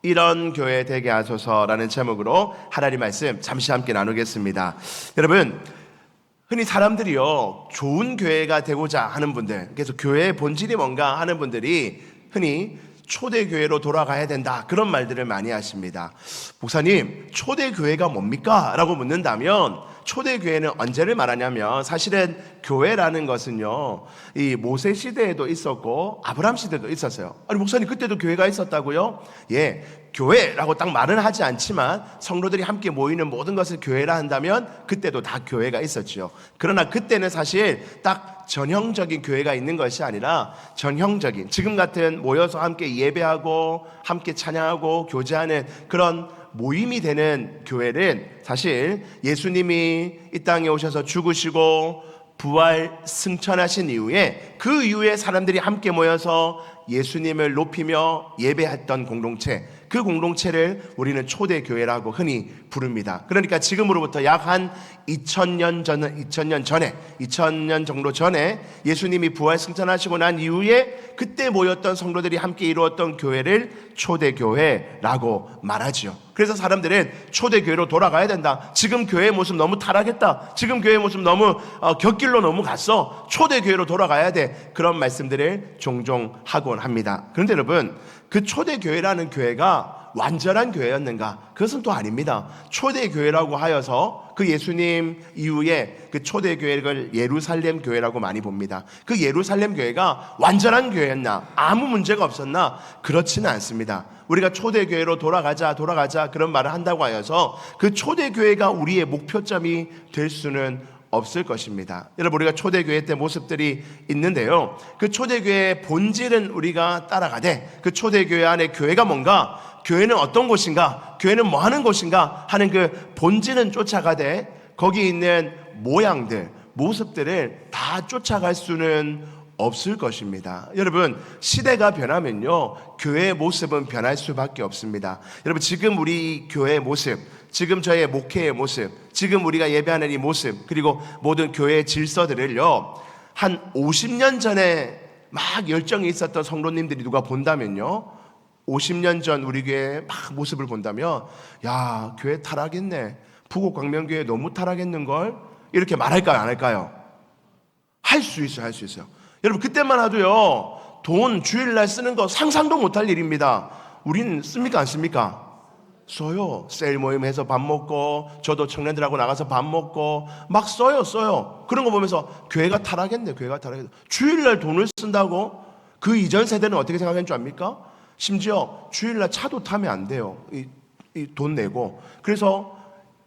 이런 교회 되게 하소서라는 제목으로 하나님 말씀 잠시 함께 나누겠습니다. 여러분, 흔히 사람들이요, 좋은 교회가 되고자 하는 분들, 그래서 교회의 본질이 뭔가 하는 분들이 흔히 초대교회로 돌아가야 된다, 그런 말들을 많이 하십니다. 목사님, 초대교회가 뭡니까? 라고 묻는다면 초대교회는 언제를 말하냐면, 사실은 교회라는 것은요, 이 모세 시대에도 있었고 아브라함 시대도 있었어요. 아니 목사님, 그때도 교회가 있었다고요? 예, 교회라고 딱 말은 하지 않지만 성도들이 함께 모이는 모든 것을 교회라 한다면 그때도 다 교회가 있었죠. 그러나 그때는 사실 딱 전형적인 교회가 있는 것이 아니라 전형적인, 지금 같은 모여서 함께 예배하고 함께 찬양하고 교제하는 그런 모임이 되는 교회는 사실 예수님이 이 땅에 오셔서 죽으시고 부활 승천하신 이후에, 그 이후에 사람들이 함께 모여서 예수님을 높이며 예배했던 공동체, 그 공동체를 우리는 초대교회라고 흔히 부릅니다. 그러니까 지금으로부터 약 한 2000년 정도 전에 예수님이 부활 승천하시고 난 이후에 그때 모였던 성도들이 함께 이루었던 교회를 초대교회라고 말하지요. 그래서 사람들은 초대교회로 돌아가야 된다, 지금 교회의 모습 너무 타락했다, 지금 교회의 모습 너무 곁길로 너무 갔어, 초대교회로 돌아가야 돼, 그런 말씀들을 종종 하곤 합니다. 그런데 여러분, 그 초대교회라는 교회가 완전한 교회였는가? 그것은 또 아닙니다. 초대교회라고 하여서 그 예수님 이후에 그 초대교회를 예루살렘 교회라고 많이 봅니다. 그 예루살렘 교회가 완전한 교회였나? 아무 문제가 없었나? 그렇지는 않습니다. 우리가 초대교회로 돌아가자 그런 말을 한다고 하여서 그 초대교회가 우리의 목표점이 될 수는 없을 것입니다. 여러분, 우리가 초대교회 때 모습들이 있는데요, 그 초대교회의 본질은 우리가 따라가되, 그 초대교회 안에 교회가 뭔가, 교회는 어떤 곳인가, 교회는 뭐 하는 곳인가 하는 그 본질은 쫓아가되, 거기 있는 모양들, 모습들을 다 쫓아갈 수는 없을 것입니다. 여러분, 시대가 변하면요, 교회의 모습은 변할 수밖에 없습니다. 여러분, 지금 우리 교회의 모습, 지금 저의 목회의 모습, 지금 우리가 예배하는 이 모습, 그리고 모든 교회의 질서들을요, 한 50년 전에 막 열정이 있었던 성도님들이 누가 본다면요, 50년 전 우리 교회의 막 모습을 본다면, 야, 교회 타락했네, 부곡 광명교회 너무 타락했는걸, 이렇게 말할까요, 안 할까요? 할 수 있어요, 할 수 있어요. 여러분, 그때만 해도요, 돈 주일날 쓰는 거 상상도 못할 일입니다. 우리는 씁니까, 안 씁니까? 써요. 세일 모임해서 밥 먹고, 저도 청년들하고 나가서 밥 먹고 막 써요. 그런 거 보면서 교회가 타락했네, 교회가 타락했네. 주일날 돈을 쓴다고? 그 이전 세대는 어떻게 생각했는 줄 압니까? 심지어 주일날 차도 타면 안 돼요, 이 돈 내고. 그래서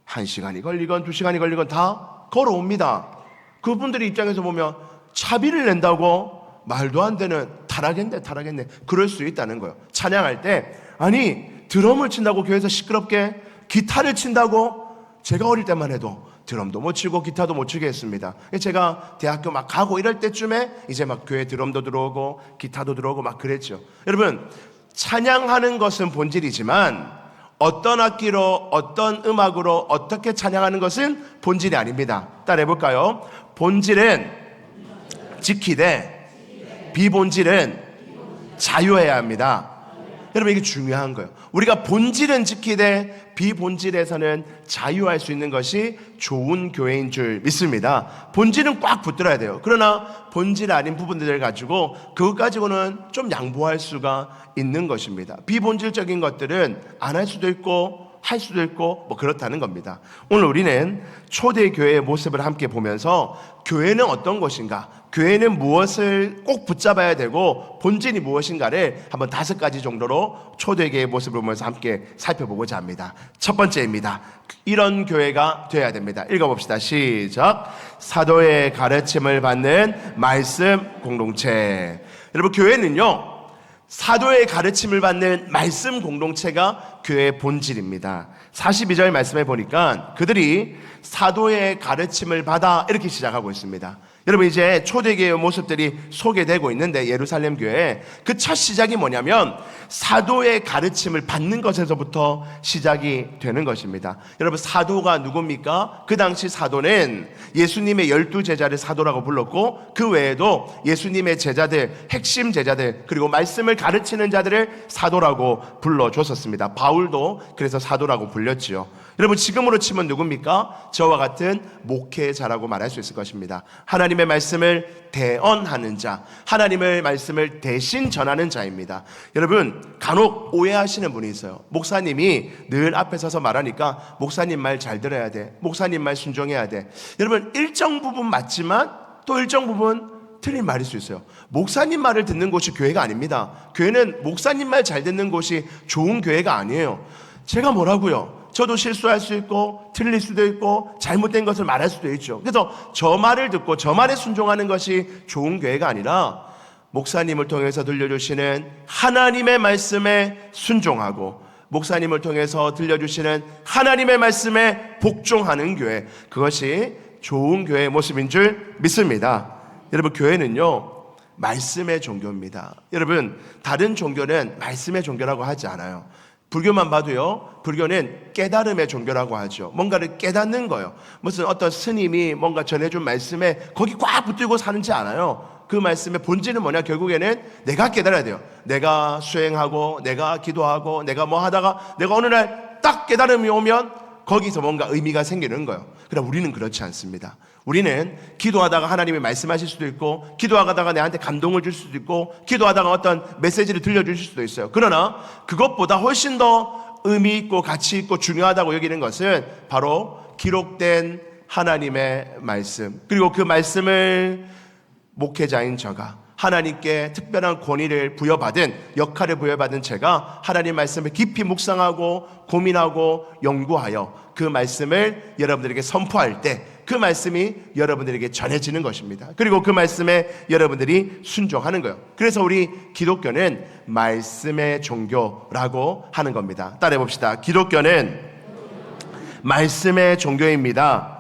1시간이 걸리건 2시간이 걸리건 다 걸어옵니다. 그분들의 입장에서 보면 차비를 낸다고? 말도 안 되는, 타락했네. 그럴 수 있다는 거예요. 찬양할 때, 아니 드럼을 친다고 교회에서 시끄럽게, 기타를 친다고? 제가 어릴 때만 해도 드럼도 못 치고 기타도 못 치게 했습니다. 제가 대학교 막 가고 이럴 때쯤에 이제 막 교회 드럼도 들어오고 기타도 들어오고 막 그랬죠. 여러분, 찬양하는 것은 본질이지만 어떤 악기로, 어떤 음악으로 어떻게 찬양하는 것은 본질이 아닙니다. 따라해 볼까요? 본질은 지키되 비본질은 자유해야 합니다. 여러분, 이게 중요한 거예요. 우리가 본질은 지키되 비본질에서는 자유할 수 있는 것이 좋은 교회인 줄 믿습니다. 본질은 꽉 붙들어야 돼요. 그러나 본질 아닌 부분들을 가지고, 그것 가지고는 좀 양보할 수가 있는 것입니다. 비본질적인 것들은 안 할 수도 있고 할 수도 있고 뭐 그렇다는 겁니다. 오늘 우리는 초대교회의 모습을 함께 보면서 교회는 어떤 것인가, 교회는 무엇을 꼭 붙잡아야 되고 본질이 무엇인가를 한번 5가지 정도로 초대교회의 모습을 보면서 함께 살펴보고자 합니다. 첫 번째입니다. 이런 교회가 되어야 됩니다. 읽어봅시다. 시작. 사도의 가르침을 받는 말씀 공동체. 여러분, 교회는요, 사도의 가르침을 받는 말씀 공동체가 교회의 본질입니다. 42절 말씀에 보니까 그들이 사도의 가르침을 받아, 이렇게 시작하고 있습니다. 여러분, 이제 초대교회의 모습들이 소개되고 있는데, 예루살렘 교회 그 첫 시작이 뭐냐면 사도의 가르침을 받는 것에서부터 시작이 되는 것입니다. 여러분, 사도가 누굽니까? 그 당시 사도는 예수님의 12제자를 사도라고 불렀고, 그 외에도 예수님의 제자들, 핵심 제자들, 그리고 말씀을 가르치는 자들을 사도라고 불러줬었습니다. 바울도 그래서 사도라고 불렸지요. 여러분, 지금으로 치면 누굽니까? 저와 같은 목회자라고 말할 수 있을 것입니다. 하나님의 말씀을 대언하는 자, 하나님의 말씀을 대신 전하는 자입니다. 여러분, 간혹 오해하시는 분이 있어요. 목사님이 늘 앞에 서서 말하니까 목사님 말 잘 들어야 돼, 목사님 말 순종해야 돼. 여러분, 일정 부분 맞지만 또 일정 부분 틀린 말일 수 있어요. 목사님 말을 듣는 곳이 교회가 아닙니다. 교회는 목사님 말 잘 듣는 곳이 좋은 교회가 아니에요. 제가 뭐라고요? 저도 실수할 수 있고 틀릴 수도 있고 잘못된 것을 말할 수도 있죠. 그래서 저 말을 듣고 저 말에 순종하는 것이 좋은 교회가 아니라 목사님을 통해서 들려주시는 하나님의 말씀에 순종하고 목사님을 통해서 들려주시는 하나님의 말씀에 복종하는 교회, 그것이 좋은 교회의 모습인 줄 믿습니다. 여러분, 교회는요 말씀의 종교입니다. 여러분, 다른 종교는 말씀의 종교라고 하지 않아요. 불교만 봐도요, 불교는 깨달음의 종교라고 하죠. 뭔가를 깨닫는 거예요. 무슨 어떤 스님이 뭔가 전해준 말씀에 거기 꽉 붙들고 사는지 않아요. 그 말씀의 본질은 뭐냐? 결국에는 내가 깨달아야 돼요. 내가 수행하고 내가 기도하고 내가 뭐 하다가 내가 어느 날 딱 깨달음이 오면 거기서 뭔가 의미가 생기는 거예요. 그러나 우리는 그렇지 않습니다. 우리는 기도하다가 하나님이 말씀하실 수도 있고, 기도하다가 내한테 감동을 줄 수도 있고, 기도하다가 어떤 메시지를 들려주실 수도 있어요. 그러나 그것보다 훨씬 더 의미 있고 가치 있고 중요하다고 여기는 것은 바로 기록된 하나님의 말씀, 그리고 그 말씀을 목회자인 저가, 하나님께 특별한 권위를 부여받은, 역할을 부여받은 제가 하나님 말씀을 깊이 묵상하고 고민하고 연구하여 그 말씀을 여러분들에게 선포할 때 그 말씀이 여러분들에게 전해지는 것입니다. 그리고 그 말씀에 여러분들이 순종하는 거예요. 그래서 우리 기독교는 말씀의 종교라고 하는 겁니다. 따라해 봅시다. 기독교는 말씀의 종교입니다.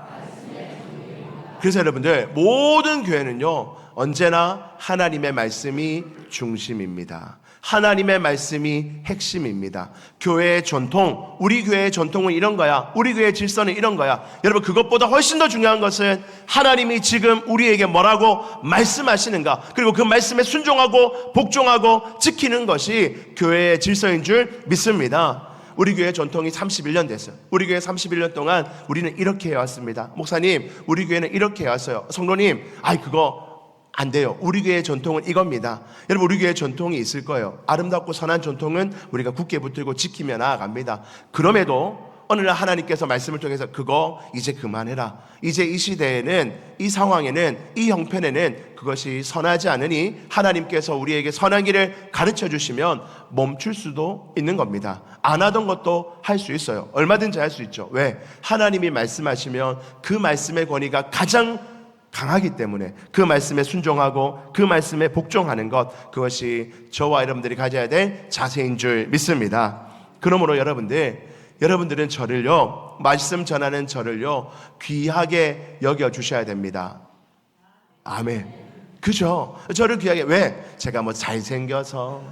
그래서 여러분들, 모든 교회는요 언제나 하나님의 말씀이 중심입니다. 하나님의 말씀이 핵심입니다. 교회의 전통, 우리 교회의 전통은 이런 거야, 우리 교회의 질서는 이런 거야. 여러분, 그것보다 훨씬 더 중요한 것은 하나님이 지금 우리에게 뭐라고 말씀하시는가, 그리고 그 말씀에 순종하고 복종하고 지키는 것이 교회의 질서인 줄 믿습니다. 우리 교회 전통이 31년 됐어요. 우리 교회 31년 동안 우리는 이렇게 해왔습니다. 목사님, 우리 교회는 이렇게 해왔어요. 성도님, 그거 안 돼요. 우리 교회의 전통은 이겁니다. 여러분, 우리 교회의 전통이 있을 거예요. 아름답고 선한 전통은 우리가 굳게 붙들고 지키며 나아갑니다. 그럼에도 어느 날 하나님께서 말씀을 통해서 그거 이제 그만해라. 이제 이 시대에는, 이 상황에는, 이 형편에는 그것이 선하지 않으니 하나님께서 우리에게 선한 길을 가르쳐 주시면 멈출 수도 있는 겁니다. 안 하던 것도 할 수 있어요. 얼마든지 할 수 있죠. 왜? 하나님이 말씀하시면 그 말씀의 권위가 가장 강하기 때문에 그 말씀에 순종하고 그 말씀에 복종하는 것, 그것이 저와 여러분들이 가져야 될 자세인 줄 믿습니다. 그러므로 여러분들은 저를요, 말씀 전하는 저를요 귀하게 여겨주셔야 됩니다. 아멘. 그죠? 저를 귀하게. 왜? 제가 뭐 잘생겨서,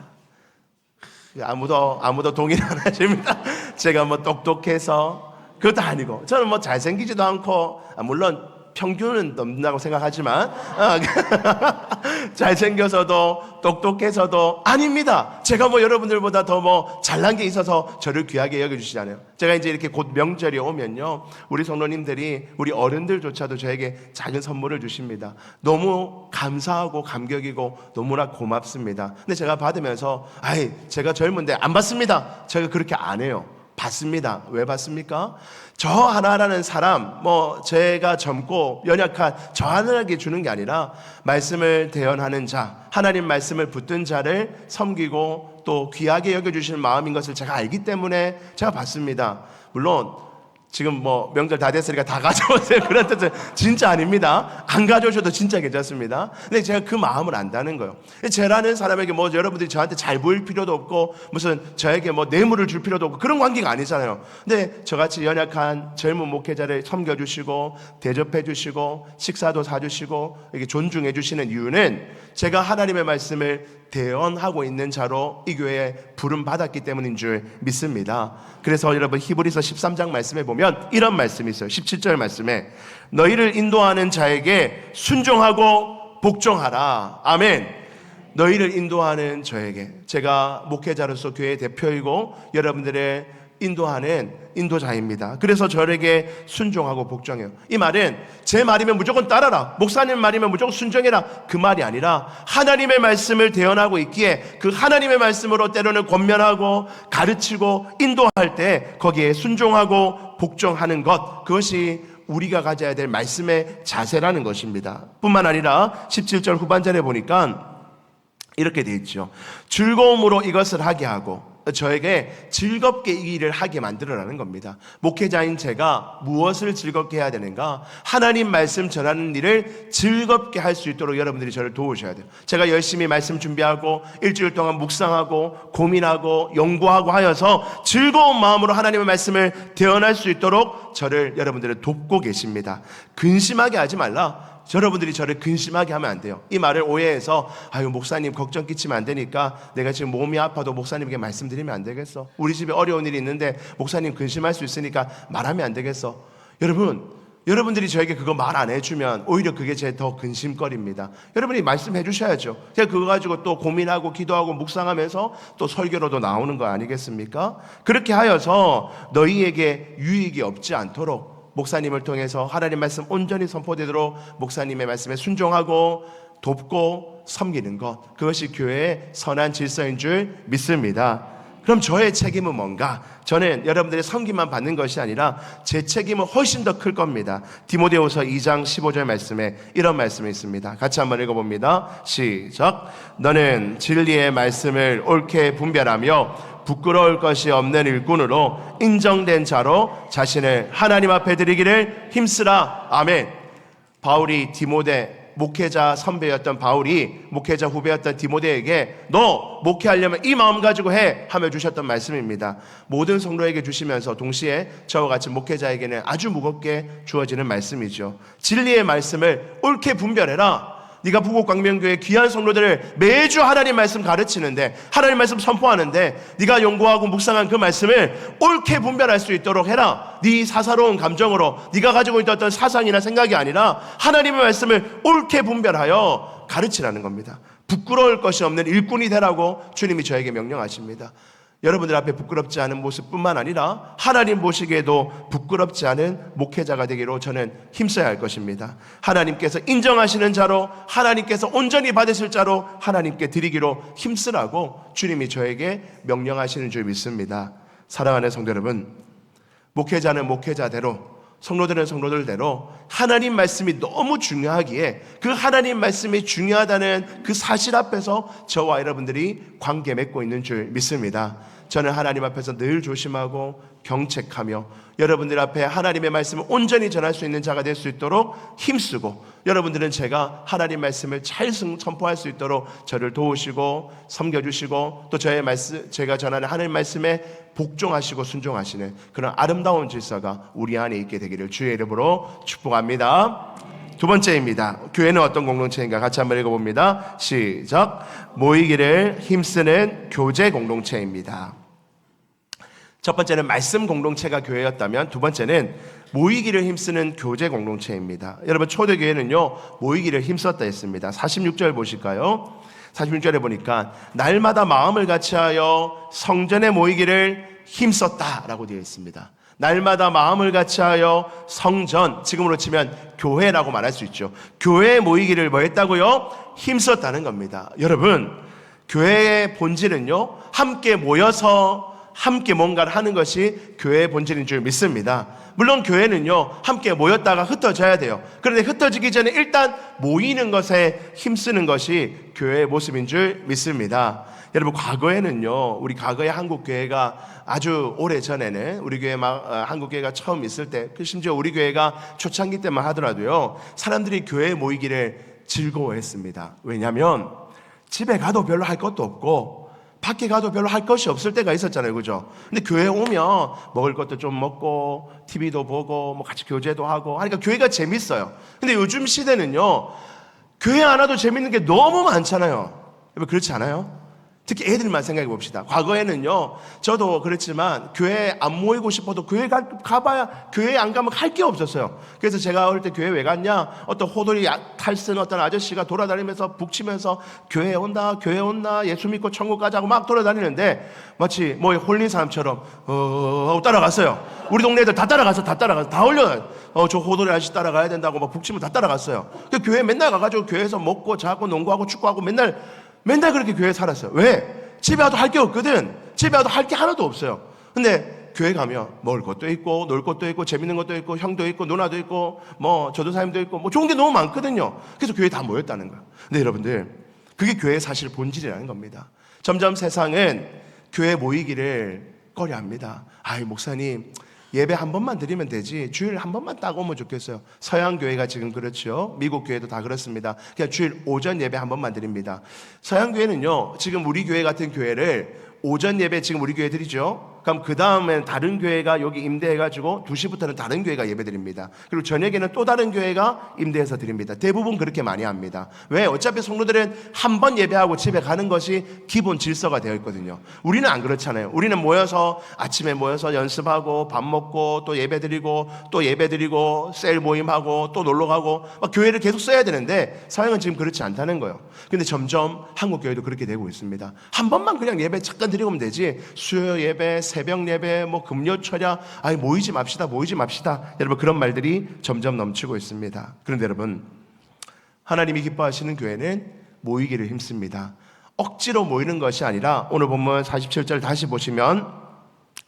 아무도 동의 안 하십니다. 제가 뭐 똑똑해서, 그것도 아니고, 저는 뭐 잘생기지도 않고, 물론 평균은 넘는다고 생각하지만 잘생겨서도 똑똑해서도 아닙니다. 제가 뭐 여러분들보다 더 뭐 잘난 게 있어서 저를 귀하게 여겨주시잖아요. 제가 이제 이렇게 곧 명절이 오면요, 우리 성도님들이, 우리 어른들조차도 저에게 작은 선물을 주십니다. 너무 감사하고 감격이고 너무나 고맙습니다. 근데 제가 받으면서 제가 젊은데 안 받습니다. 제가 그렇게 안 해요. 받습니다. 왜 받습니까? 저 하나라는 사람, 제가 젊고 연약한 저 하나에게 주는 게 아니라 말씀을 대언하는 자, 하나님 말씀을 붙든 자를 섬기고 또 귀하게 여겨주시는 마음인 것을 제가 알기 때문에 제가 받습니다. 물론 지금 뭐 명절 다 됐으니까 다 가져오세요. 그런 뜻은 진짜 아닙니다. 안 가져오셔도 진짜 괜찮습니다. 근데 제가 그 마음을 안다는 거예요. 저라는 사람에게 뭐 여러분들이 저한테 잘 보일 필요도 없고 무슨 저에게 뭐 뇌물을 줄 필요도 없고 그런 관계가 아니잖아요. 근데 저같이 연약한 젊은 목회자를 섬겨주시고 대접해주시고 식사도 사주시고 이렇게 존중해주시는 이유는 제가 하나님의 말씀을 대언하고 있는 자로 이 교회에 부름 받았기 때문인 줄 믿습니다. 그래서 여러분 히브리서 13장 말씀에 보면 이런 말씀이 있어요. 17절 말씀에 너희를 인도하는 자에게 순종하고 복종하라. 아멘. 너희를 인도하는 저에게, 제가 목회자로서 교회 대표이고 여러분들의 인도하는 인도자입니다. 그래서 저에게 순종하고 복종해요. 이 말은 제 말이면 무조건 따라라, 목사님 말이면 무조건 순종해라, 그 말이 아니라 하나님의 말씀을 대언하고 있기에 그 하나님의 말씀으로 때로는 권면하고 가르치고 인도할 때 거기에 순종하고 복종하는 것, 그것이 우리가 가져야 될 말씀의 자세라는 것입니다. 뿐만 아니라 17절 후반절에 보니까 이렇게 되어 있죠. 즐거움으로 이것을 하게 하고 저에게 즐겁게 이 일을 하게 만들어라는 겁니다. 목회자인 제가 무엇을 즐겁게 해야 되는가? 하나님 말씀 전하는 일을 즐겁게 할 수 있도록 여러분들이 저를 도우셔야 돼요. 제가 열심히 말씀 준비하고 일주일 동안 묵상하고 고민하고 연구하고 하여서 즐거운 마음으로 하나님의 말씀을 대언할 수 있도록 저를 여러분들을 돕고 계십니다. 근심하게 하지 말라. 여러분들이 저를 근심하게 하면 안 돼요. 이 말을 오해해서 아유 목사님 걱정 끼치면 안 되니까 내가 지금 몸이 아파도 목사님에게 말씀드리면 안 되겠어? 우리 집에 어려운 일이 있는데 목사님 근심할 수 있으니까 말하면 안 되겠어? 여러분들이 저에게 그거 말 안 해주면 오히려 그게 제 더 근심거리입니다. 여러분이 말씀해 주셔야죠. 제가 그거 가지고 또 고민하고 기도하고 묵상하면서 또 설교로도 나오는 거 아니겠습니까? 그렇게 하여서 너희에게 유익이 없지 않도록 목사님을 통해서 하나님 말씀 온전히 선포되도록 목사님의 말씀에 순종하고 돕고 섬기는 것, 그것이 교회의 선한 질서인 줄 믿습니다. 그럼 저의 책임은 뭔가? 저는 여러분들의 섬김만 받는 것이 아니라 제 책임은 훨씬 더 클 겁니다. 디모데후서 2장 15절 말씀에 이런 말씀이 있습니다. 같이 한번 읽어봅니다. 시작. 너는 진리의 말씀을 옳게 분별하며 부끄러울 것이 없는 일꾼으로 인정된 자로 자신을 하나님 앞에 드리기를 힘쓰라. 아멘. 바울이 목회자 선배였던 바울이 목회자 후배였던 디모데에게 너 목회하려면 이 마음 가지고 해 하며 주셨던 말씀입니다. 모든 성도에게 주시면서 동시에 저와 같이 목회자에게는 아주 무겁게 주어지는 말씀이죠. 진리의 말씀을 옳게 분별해라. 네가 부곡광명교회 귀한 성도들을 매주 하나님 말씀 가르치는데, 하나님 말씀 선포하는데 네가 연구하고 묵상한 그 말씀을 옳게 분별할 수 있도록 해라. 네 사사로운 감정으로 네가 가지고 있던 어떤 사상이나 생각이 아니라 하나님의 말씀을 옳게 분별하여 가르치라는 겁니다. 부끄러울 것이 없는 일꾼이 되라고 주님이 저에게 명령하십니다. 여러분들 앞에 부끄럽지 않은 모습뿐만 아니라 하나님 보시기에도 부끄럽지 않은 목회자가 되기로 저는 힘써야 할 것입니다. 하나님께서 인정하시는 자로, 하나님께서 온전히 받으실 자로 하나님께 드리기로 힘쓰라고 주님이 저에게 명령하시는 줄 믿습니다. 사랑하는 성도 여러분, 목회자는 목회자대로, 성도들은 성도들대로 하나님 말씀이 너무 중요하기에 그 하나님 말씀이 중요하다는 그 사실 앞에서 저와 여러분들이 관계 맺고 있는 줄 믿습니다. 저는 하나님 앞에서 늘 조심하고 경책하며 여러분들 앞에 하나님의 말씀을 온전히 전할 수 있는 자가 될 수 있도록 힘쓰고, 여러분들은 제가 하나님 말씀을 잘 선포할 수 있도록 저를 도우시고 섬겨주시고 또 제가 전하는 하나님 말씀에 복종하시고 순종하시는 그런 아름다운 질서가 우리 안에 있게 되기를 주의 이름으로 축복합니다. 두 번째입니다. 교회는 어떤 공동체인가? 같이 한번 읽어봅니다. 시작. 모이기를 힘쓰는 교제 공동체입니다. 첫 번째는 말씀 공동체가 교회였다면 두 번째는 모이기를 힘쓰는 교제 공동체입니다. 여러분, 초대교회는요 모이기를 힘썼다 했습니다. 46절 보실까요? 46절에 보니까 날마다 마음을 같이하여 성전에 모이기를 힘썼다라고 되어 있습니다. 날마다 마음을 같이하여 성전, 지금으로 치면 교회라고 말할 수 있죠. 교회에 모이기를 뭐 했다고요? 힘썼다는 겁니다. 여러분, 교회의 본질은요 함께 모여서 함께 뭔가를 하는 것이 교회의 본질인 줄 믿습니다. 물론 교회는요, 함께 모였다가 흩어져야 돼요. 그런데 흩어지기 전에 일단 모이는 것에 힘쓰는 것이 교회의 모습인 줄 믿습니다. 여러분, 과거에는요, 우리 과거의 한국교회가 아주 오래 전에는 우리 교회 한국교회가 처음 있을 때, 심지어 우리 교회가 초창기 때만 하더라도요, 사람들이 교회에 모이기를 즐거워했습니다. 왜냐하면 집에 가도 별로 할 것도 없고 밖에 가도 별로 할 것이 없을 때가 있었잖아요, 그죠? 근데 교회 오면 먹을 것도 좀 먹고 TV도 보고 뭐 같이 교제도 하고 하니까 교회가 재밌어요. 근데 요즘 시대는요, 교회 안 와도 재밌는 게 너무 많잖아요. 여러분, 그렇지 않아요? 특히 애들만 생각해 봅시다. 과거에는요, 저도 그렇지만 교회에 안 모이고 싶어도 교회 가봐야, 교회에 안 가면 할 게 없었어요. 그래서 제가 어릴 때 교회 왜 갔냐, 어떤 호돌이 탈쓴 어떤 아저씨가 돌아다니면서 북치면서 교회에 온다, 교회 온다, 예수 믿고 천국 가자고 막 돌아다니는데 마치 뭐에 홀린 사람처럼 하고 따라갔어요. 우리 동네 애들 다 따라가서 다 올려요. 저 호돌이 아저씨 따라가야 된다고 막 북치면 다 따라갔어요. 그 교회 맨날 가가지고 교회에서 먹고 자고 농구하고 축구하고 맨날 그렇게 교회에 살았어요. 왜? 집에 와도 할 게 없거든. 집에 와도 할 게 하나도 없어요. 근데 교회 가면 먹을 것도 있고 놀 것도 있고 재밌는 것도 있고 형도 있고 누나도 있고 뭐 전도사님도 있고 뭐 좋은 게 너무 많거든요. 그래서 교회에 다 모였다는 거예요. 근데 여러분들, 그게 교회의 사실 본질이라는 겁니다. 점점 세상은 교회 모이기를 꺼려합니다. 아이, 목사님, 예배 한 번만 드리면 되지 주일 한 번만 딱 오면 좋겠어요. 서양 교회가 지금 그렇죠. 미국 교회도 다 그렇습니다. 그냥 주일 오전 예배 한 번만 드립니다. 서양 교회는요, 지금 우리 교회 같은 교회를 오전 예배 지금 우리 교회 드리죠. 그럼 그 다음엔 다른 교회가 여기 임대해가지고 2시부터는 다른 교회가 예배 드립니다. 그리고 저녁에는 또 다른 교회가 임대해서 드립니다. 대부분 그렇게 많이 합니다. 왜? 어차피 성도들은 한 번 예배하고 집에 가는 것이 기본 질서가 되어 있거든요. 우리는 안 그렇잖아요. 우리는 모여서 아침에 모여서 연습하고 밥 먹고 또 예배 드리고 또 예배 드리고 셀 모임하고 또 놀러 가고 막 교회를 계속 써야 되는데 서양은 지금 그렇지 않다는 거예요. 근데 점점 한국 교회도 그렇게 되고 있습니다. 한 번만 그냥 예배 잠깐 드리고 오면 되지, 수요 예배, 새벽 예배, 뭐 금요 철야, 아니 모이지 맙시다. 여러분, 그런 말들이 점점 넘치고 있습니다. 그런데 여러분, 하나님이 기뻐하시는 교회는 모이기를 힘씁니다. 억지로 모이는 것이 아니라 오늘 본문 47절 다시 보시면,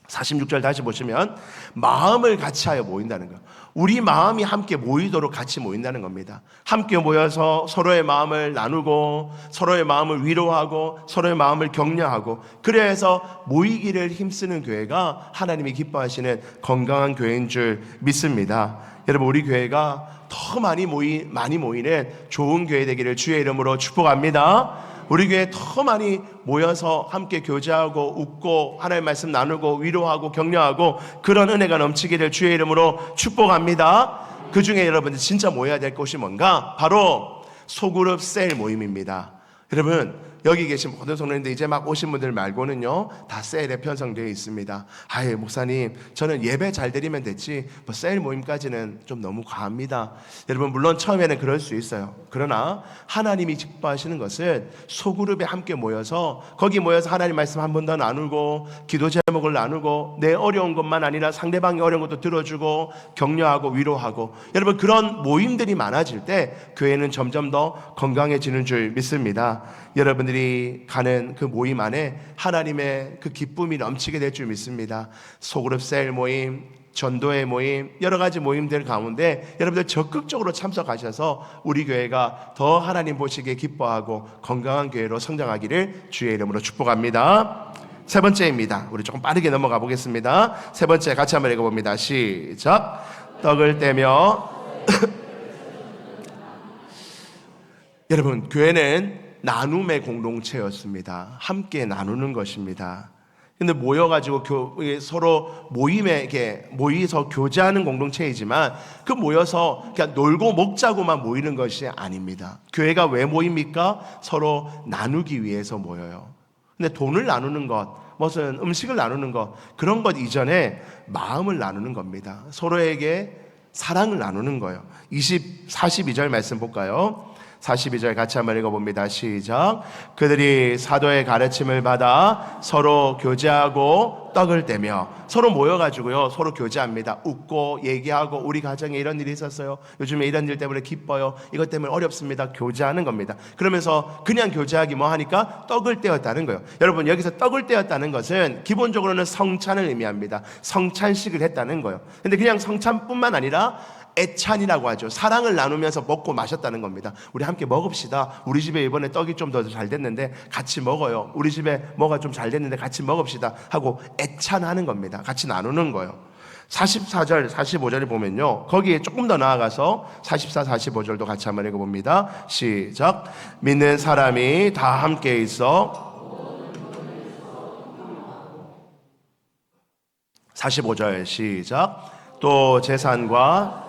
46절 다시 보시면 마음을 같이 하여 모인다는 거예요. 우리 마음이 함께 모이도록 같이 모인다는 겁니다. 함께 모여서 서로의 마음을 나누고 서로의 마음을 위로하고 서로의 마음을 격려하고, 그래서 모이기를 힘쓰는 교회가 하나님이 기뻐하시는 건강한 교회인 줄 믿습니다. 여러분, 우리 교회가 더 많이 모이는 좋은 교회 되기를 주의 이름으로 축복합니다. 우리 교회에 더 많이 모여서 함께 교제하고 웃고 하나님의 말씀 나누고 위로하고 격려하고 그런 은혜가 넘치기를 주의 이름으로 축복합니다. 그 중에 여러분들 진짜 모여야 될 곳이 뭔가? 바로 소그룹 셀 모임입니다. 여러분, 여기 계신 모든 성도님들 이제 막 오신 분들 말고는요, 다 셀에 편성되어 있습니다. 아예 목사님, 저는 예배 잘 드리면 됐지 뭐 셀 모임까지는 좀 너무 과합니다. 여러분, 물론 처음에는 그럴 수 있어요. 그러나 하나님이 기뻐하시는 것은 소그룹에 함께 모여서 거기 모여서 하나님 말씀 한 번 더 나누고 기도 제목을 나누고 내 어려운 것만 아니라 상대방이 어려운 것도 들어주고 격려하고 위로하고, 여러분, 그런 모임들이 많아질 때 교회는 점점 더 건강해지는 줄 믿습니다. 여러분들이 가는 그 모임 안에 하나님의 그 기쁨이 넘치게 될 줄 믿습니다. 소그룹 셀 모임, 전도의 모임, 여러 가지 모임들 가운데 여러분들 적극적으로 참석하셔서 우리 교회가 더 하나님 보시기에 기뻐하고 건강한 교회로 성장하기를 주의 이름으로 축복합니다. 세 번째입니다. 우리 조금 빠르게 넘어가 보겠습니다. 세 번째 같이 한번 읽어봅니다. 시작. 떡을 떼며 여러분, 교회는 나눔의 공동체였습니다. 함께 나누는 것입니다. 근데 모여가지고 서로 모여서 교제하는 공동체이지만 그 모여서 그냥 놀고 먹자고만 모이는 것이 아닙니다. 교회가 왜 모입니까? 서로 나누기 위해서 모여요. 근데 돈을 나누는 것, 무슨 음식을 나누는 것, 그런 것 이전에 마음을 나누는 겁니다. 서로에게 사랑을 나누는 거예요. 42절 말씀 볼까요? 42절 같이 한번 읽어봅니다. 시작. 그들이 사도의 가르침을 받아 서로 교제하고 떡을 떼며, 서로 모여가지고요 서로 교제합니다. 웃고 얘기하고, 우리 가정에 이런 일이 있었어요, 요즘에 이런 일 때문에 기뻐요, 이것 때문에 어렵습니다. 교제하는 겁니다. 그러면서 그냥 교제하기 뭐 하니까 떡을 떼었다는 거예요. 여러분, 여기서 떡을 떼었다는 것은 기본적으로는 성찬을 의미합니다. 성찬식을 했다는 거예요. 근데 그냥 성찬뿐만 아니라 애찬이라고 하죠. 사랑을 나누면서 먹고 마셨다는 겁니다. 우리 함께 먹읍시다. 우리 집에 이번에 떡이 좀 더 잘 됐는데 같이 먹어요. 우리 집에 뭐가 좀 잘 됐는데 같이 먹읍시다 하고 애찬하는 겁니다. 같이 나누는 거예요. 44절 45절을 보면요, 거기에 조금 더 나아가서 44, 45절도 같이 한번 읽어봅니다. 시작. 믿는 사람이 다 함께 있어 45절 시작. 또 제산과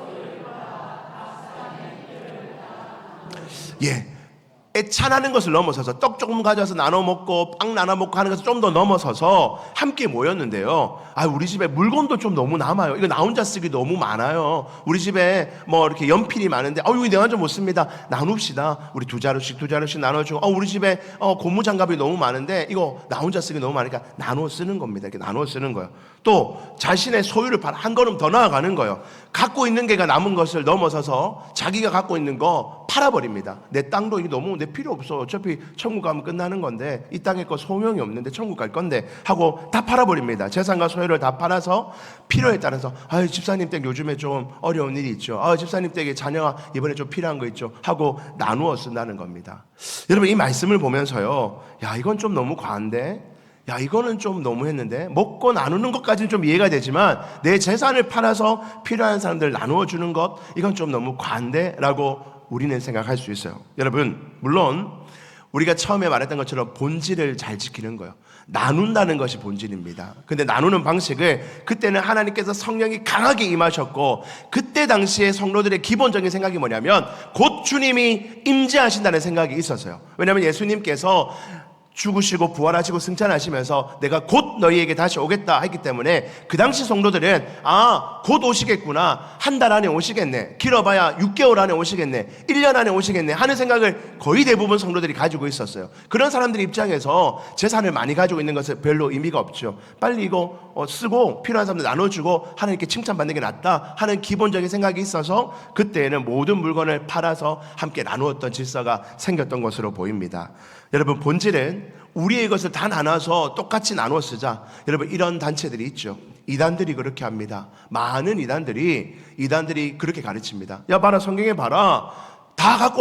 애찬하는 것을 넘어서서 떡 조금 가져와서 나눠 먹고 빵 나눠 먹고 하는 것을 좀 더 넘어서서 함께 모였는데요. 우리 집에 물건도 좀 너무 남아요. 이거 나 혼자 쓰기 너무 많아요. 우리 집에 뭐 이렇게 연필이 많은데 이거 내가 좀 못 씁니다. 나눕시다. 우리 두 자루씩 나눠주고, 우리 집에 고무장갑이 너무 많은데 이거 나 혼자 쓰기 너무 많으니까 나누어 쓰는 겁니다. 이렇게 나누어 쓰는 거예요. 또 자신의 소유를 한 걸음 더 나아가는 거예요. 갖고 있는 게가 남은 것을 넘어서서 자기가 갖고 있는 거 팔아버립니다. 내 땅도 이게 너무 내 필요 없어. 어차피 천국 가면 끝나는 건데, 이 땅에 거 소명이 없는데 천국 갈 건데 하고 다 팔아버립니다. 재산과 소유를 다 팔아서 필요에 따라서 집사님 댁 요즘에 좀 어려운 일이 있죠. 집사님 댁에 자녀가 이번에 좀 필요한 거 있죠 하고 나누어 쓴다는 겁니다. 여러분, 이 말씀을 보면서요, 이건 좀 너무 과한데, 이거는 좀 너무했는데, 먹고 나누는 것까지는 좀 이해가 되지만 내 재산을 팔아서 필요한 사람들 나누어 주는 것, 이건 좀 너무 과한데 라고 우리는 생각할 수 있어요. 여러분, 물론 우리가 처음에 말했던 것처럼 본질을 잘 지키는 거예요. 나눈다는 것이 본질입니다. 근데 나누는 방식을, 그때는 하나님께서 성령이 강하게 임하셨고, 그때 당시에 성도들의 기본적인 생각이 뭐냐면 곧 주님이 임재하신다는 생각이 있었어요. 왜냐하면 예수님께서 죽으시고 부활하시고 승천하시면서 내가 곧 너희에게 다시 오겠다 했기 때문에 그 당시 성도들은 곧 오시겠구나, 한 달 안에 오시겠네, 길어봐야 6개월 안에 오시겠네, 1년 안에 오시겠네 하는 생각을 거의 대부분 성도들이 가지고 있었어요. 그런 사람들 입장에서 재산을 많이 가지고 있는 것은 별로 의미가 없죠. 빨리 이거 쓰고 필요한 사람들 나눠주고 하나님께 칭찬받는 게 낫다 하는 기본적인 생각이 있어서 그때에는 모든 물건을 팔아서 함께 나누었던 질서가 생겼던 것으로 보입니다. 여러분, 본질은 우리의 것을 다 나눠서 똑같이 나눠 쓰자. 여러분, 이런 단체들이 있죠. 이단들이 그렇게 합니다. 많은 이단들이 그렇게 가르칩니다. 봐라, 성경에 봐라, 다 갖고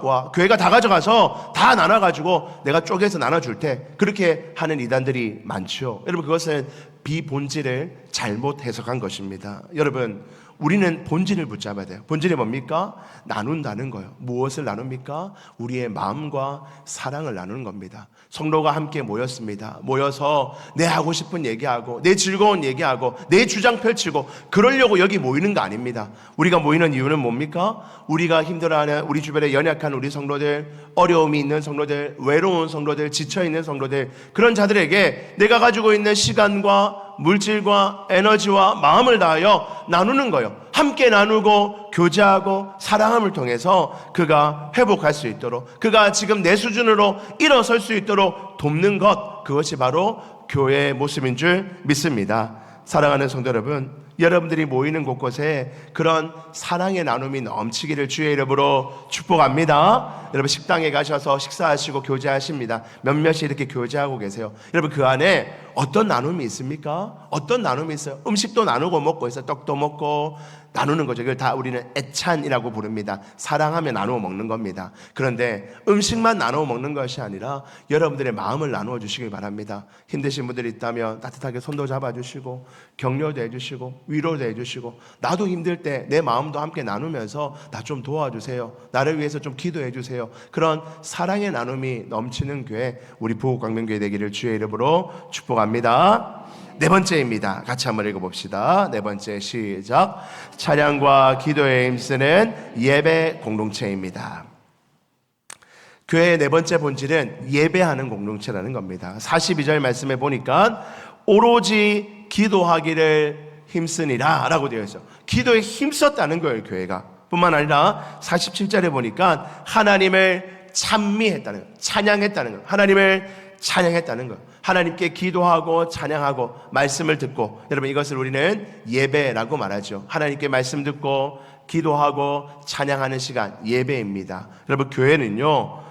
와. 교회가 다 가져가서 다 나눠가지고 내가 쪼개서 나눠줄 테. 그렇게 하는 이단들이 많죠. 여러분, 그것은 비본질을 잘못 해석한 것입니다. 여러분, 우리는 본질을 붙잡아야 돼요. 본질이 뭡니까? 나눈다는 거예요. 무엇을 나눕니까? 우리의 마음과 사랑을 나누는 겁니다. 성도가 함께 모였습니다. 모여서 내 하고 싶은 얘기하고, 내 즐거운 얘기하고, 내 주장 펼치고, 그러려고 여기 모이는 거 아닙니다. 우리가 모이는 이유는 뭡니까? 우리가 힘들어하는 우리 주변에 연약한 우리 성도들, 어려움이 있는 성도들, 외로운 성도들, 지쳐있는 성도들, 그런 자들에게 내가 가지고 있는 시간과 물질과 에너지와 마음을 다하여 나누는 거예요. 함께 나누고 교제하고 사랑함을 통해서 그가 회복할 수 있도록, 그가 지금 내 수준으로 일어설 수 있도록 돕는 것, 그것이 바로 교회의 모습인 줄 믿습니다. 사랑하는 성도 여러분, 여러분들이 모이는 곳곳에 그런 사랑의 나눔이 넘치기를 주의 이름으로 축복합니다. 여러분, 식당에 가셔서 식사하시고 교제하십니다. 몇몇이 이렇게 교제하고 계세요. 여러분, 그 안에 어떤 나눔이 있습니까? 어떤 나눔이 있어요? 음식도 나누고 먹고 있어요. 떡도 먹고 나누는 거죠. 이걸 다 우리는 애찬이라고 부릅니다. 사랑하며 나누어 먹는 겁니다. 그런데 음식만 나누어 먹는 것이 아니라 여러분들의 마음을 나누어 주시길 바랍니다. 힘드신 분들이 있다면 따뜻하게 손도 잡아주시고, 격려도 해주시고, 위로도 해주시고, 나도 힘들 때 내 마음도 함께 나누면서 나 좀 도와주세요, 나를 위해서 좀 기도해 주세요. 그런 사랑의 나눔이 넘치는 교회, 우리 부곡광명교회 되기를 주의 이름으로 축복합니다. 네 번째입니다. 같이 한번 읽어봅시다. 네 번째, 시작. 찬양과 기도에 힘쓰는 예배 공동체입니다. 교회의 네 번째 본질은 예배하는 공동체라는 겁니다. 42절 말씀에 보니까 오로지 기도하기를 힘쓰니라 라고 되어 있어요. 기도에 힘썼다는 거예요, 교회가. 뿐만 아니라 47절에 보니까 하나님을 찬미했다는 거예요. 찬양했다는 거예요. 하나님을 찬양했다는 거예요. 하나님께 기도하고 찬양하고 말씀을 듣고, 여러분 이것을 우리는 예배라고 말하죠. 하나님께 말씀 듣고 기도하고 찬양하는 시간, 예배입니다. 여러분 교회는요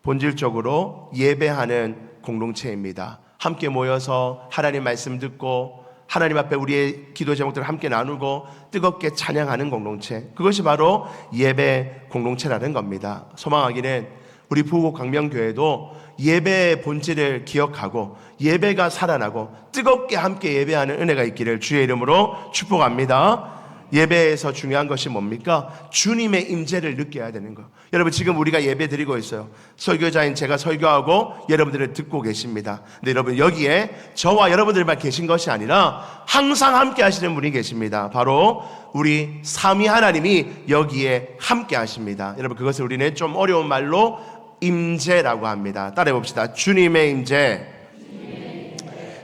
본질적으로 예배하는 공동체입니다. 함께 모여서 하나님 말씀 듣고 하나님 앞에 우리의 기도 제목들을 함께 나누고 뜨겁게 찬양하는 공동체, 그것이 바로 예배 공동체라는 겁니다. 소망하기는 우리 부곡 광명교회도 예배의 본질을 기억하고 예배가 살아나고 뜨겁게 함께 예배하는 은혜가 있기를 주의 이름으로 축복합니다. 예배에서 중요한 것이 뭡니까? 주님의 임재를 느껴야 되는 거예요. 여러분 지금 우리가 예배 드리고 있어요. 설교자인 제가 설교하고 여러분들을 듣고 계십니다. 근데 여러분 여기에 저와 여러분들만 계신 것이 아니라 항상 함께 하시는 분이 계십니다. 바로 우리 삼위 하나님이 여기에 함께 하십니다. 여러분 그것을 우리는 좀 어려운 말로 임재라고 합니다. 따라해 봅시다. 주님의 임재.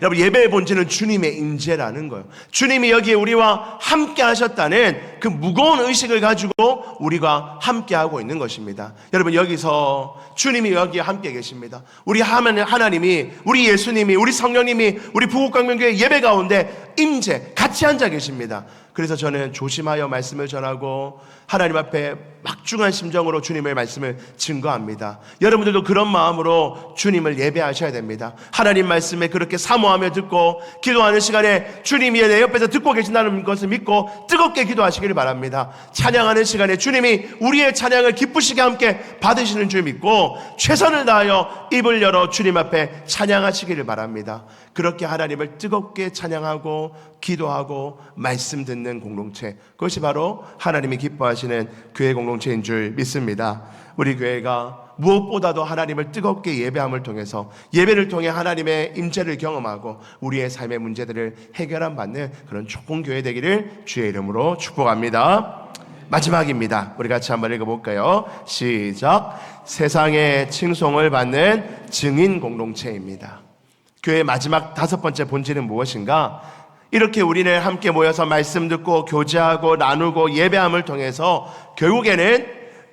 여러분 예배의 본질은 주님의 임재라는 거예요. 주님이 여기에 우리와 함께 하셨다는 그 무거운 의식을 가지고 우리가 함께 하고 있는 것입니다. 여러분 여기서 주님이 여기에 함께 계십니다. 우리 하나님이, 우리 예수님이, 우리 성령님이 우리 부곡광명교회 예배 가운데 임재 같이 앉아 계십니다. 그래서 저는 조심하여 말씀을 전하고 하나님 앞에 막중한 심정으로 주님의 말씀을 증거합니다. 여러분들도 그런 마음으로 주님을 예배하셔야 됩니다. 하나님 말씀에 그렇게 사모하며 듣고 기도하는 시간에 주님이 내 옆에서 듣고 계신다는 것을 믿고 뜨겁게 기도하시기를 바랍니다. 찬양하는 시간에 주님이 우리의 찬양을 기쁘시게 함께 받으시는 줄 믿고 최선을 다하여 입을 열어 주님 앞에 찬양하시기를 바랍니다. 그렇게 하나님을 뜨겁게 찬양하고 기도하고 말씀 듣는 공동체, 그것이 바로 하나님이 기뻐하시는 교회 공동체인 줄 믿습니다. 우리 교회가 무엇보다도 하나님을 뜨겁게 예배함을 통해서 예배를 통해 하나님의 임재를 경험하고 우리의 삶의 문제들을 해결함 받는 그런 촉공교회 되기를 주의 이름으로 축복합니다. 마지막입니다. 우리 같이 한번 읽어볼까요? 시작. 세상의 칭송을 받는 증인 공동체입니다. 교회의 마지막 5번째 본질은 무엇인가? 이렇게 우리는 함께 모여서 말씀 듣고 교제하고 나누고 예배함을 통해서 결국에는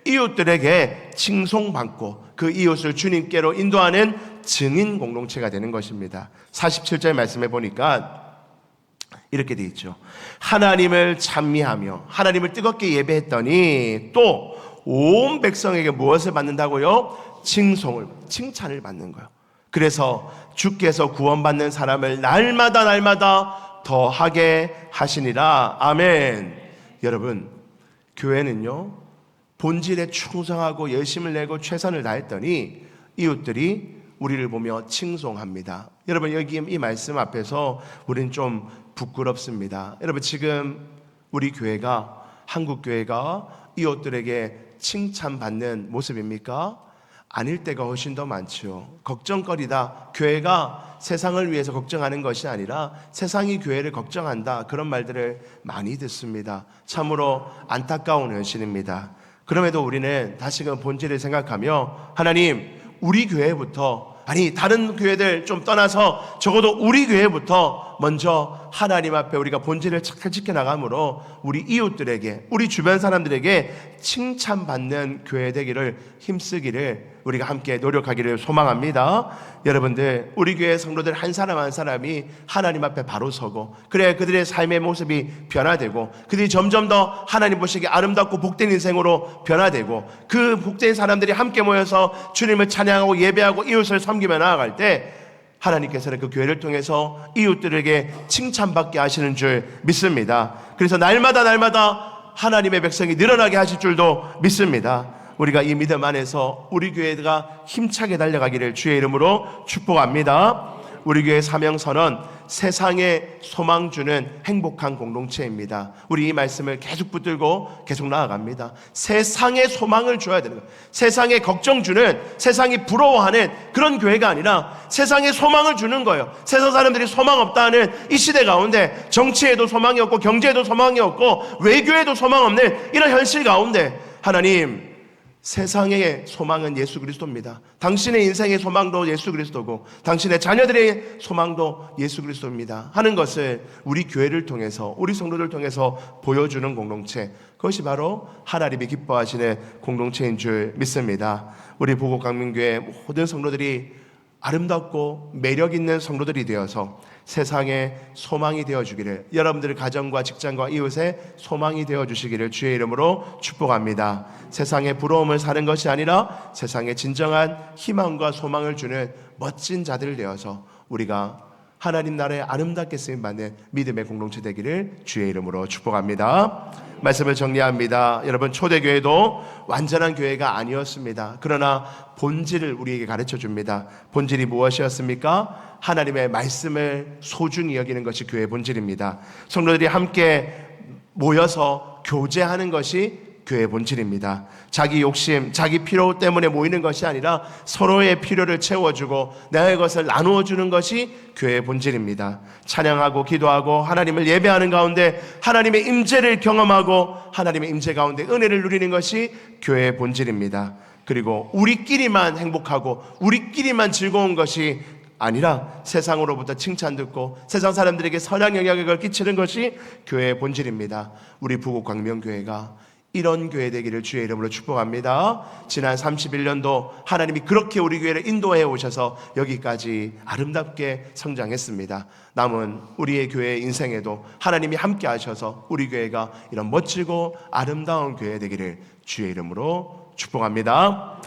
이웃들에게 칭송받고 그 이웃을 주님께로 인도하는 증인 공동체가 되는 것입니다. 47절 말씀해 보니까 이렇게 돼 있죠. 하나님을 찬미하며 하나님을 뜨겁게 예배했더니 또 온 백성에게 무엇을 받는다고요? 칭찬을 받는 거예요. 그래서 주께서 구원받는 사람을 날마다 더하게 하시니라. 아멘. 여러분 교회는요 본질에 충성하고 열심을 내고 최선을 다했더니 이웃들이 우리를 보며 칭송합니다. 여러분 여기 이 말씀 앞에서 우리는 좀 부끄럽습니다. 여러분 지금 우리 교회가, 한국 교회가 이웃들에게 칭찬받는 모습입니까? 아닐 때가 훨씬 더 많죠. 걱정거리다. 교회가 세상을 위해서 걱정하는 것이 아니라 세상이 교회를 걱정한다. 그런 말들을 많이 듣습니다. 참으로 안타까운 현실입니다. 그럼에도 우리는 다시금 본질을 생각하며 하나님, 우리 교회부터, 아니 다른 교회들 좀 떠나서 적어도 우리 교회부터 먼저 하나님 앞에 우리가 본질을 잘 지켜나가므로 우리 이웃들에게, 우리 주변 사람들에게 칭찬받는 교회 되기를 힘쓰기를 우리가 함께 노력하기를 소망합니다. 여러분들 우리 교회 성도들 한 사람 한 사람이 하나님 앞에 바로 서고 그래야 그들의 삶의 모습이 변화되고 그들이 점점 더 하나님 보시기에 아름답고 복된 인생으로 변화되고 그 복된 사람들이 함께 모여서 주님을 찬양하고 예배하고 이웃을 섬기며 나아갈 때 하나님께서는 그 교회를 통해서 이웃들에게 칭찬받게 하시는 줄 믿습니다. 그래서 날마다 하나님의 백성이 늘어나게 하실 줄도 믿습니다. 우리가 이 믿음 안에서 우리 교회가 힘차게 달려가기를 주의 이름으로 축복합니다. 우리 교회 사명선언, 세상에 소망 주는 행복한 공동체입니다. 우리 이 말씀을 계속 붙들고 계속 나아갑니다. 세상에 소망을 줘야 되는 거예요. 세상에 걱정 주는, 세상이 부러워하는 그런 교회가 아니라 세상에 소망을 주는 거예요. 세상 사람들이 소망 없다 하는 이 시대 가운데 정치에도 소망이 없고 경제에도 소망이 없고 외교에도 소망 없는 이런 현실 가운데 하나님, 세상의 소망은 예수 그리스도입니다. 당신의 인생의 소망도 예수 그리스도고 당신의 자녀들의 소망도 예수 그리스도입니다 하는 것을 우리 교회를 통해서, 우리 성도들 통해서 보여주는 공동체, 그것이 바로 하나님이 기뻐하시는 공동체인 줄 믿습니다. 우리 부곡강민교회 모든 성도들이 아름답고 매력 있는 성도들이 되어서 세상의 소망이 되어주기를, 여러분들의 가정과 직장과 이웃의 소망이 되어주시기를 주의 이름으로 축복합니다. 세상의 부러움을 사는 것이 아니라 세상에 진정한 희망과 소망을 주는 멋진 자들 되어서 우리가 하나님 나라에 아름답게 쓰임받는 믿음의 공동체 되기를 주의 이름으로 축복합니다. 말씀을 정리합니다. 여러분, 초대교회도 완전한 교회가 아니었습니다. 그러나 본질을 우리에게 가르쳐줍니다. 본질이 무엇이었습니까? 하나님의 말씀을 소중히 여기는 것이 교회의 본질입니다. 성도들이 함께 모여서 교제하는 것이 교회의 본질입니다. 자기 욕심, 자기 필요 때문에 모이는 것이 아니라 서로의 필요를 채워주고 내가 것을 나누어주는 것이 교회의 본질입니다. 찬양하고 기도하고 하나님을 예배하는 가운데 하나님의 임재를 경험하고 하나님의 임재 가운데 은혜를 누리는 것이 교회의 본질입니다. 그리고 우리끼리만 행복하고 우리끼리만 즐거운 것이 아니라 세상으로부터 칭찬 듣고 세상 사람들에게 선한 영향력을 끼치는 것이 교회의 본질입니다. 우리 부곡 광명교회가 이런 교회 되기를 주의 이름으로 축복합니다. 지난 31년도 하나님이 그렇게 우리 교회를 인도해 오셔서 여기까지 아름답게 성장했습니다. 남은 우리의 교회의 인생에도 하나님이 함께 하셔서 우리 교회가 이런 멋지고 아름다운 교회 되기를 주의 이름으로 축복합니다.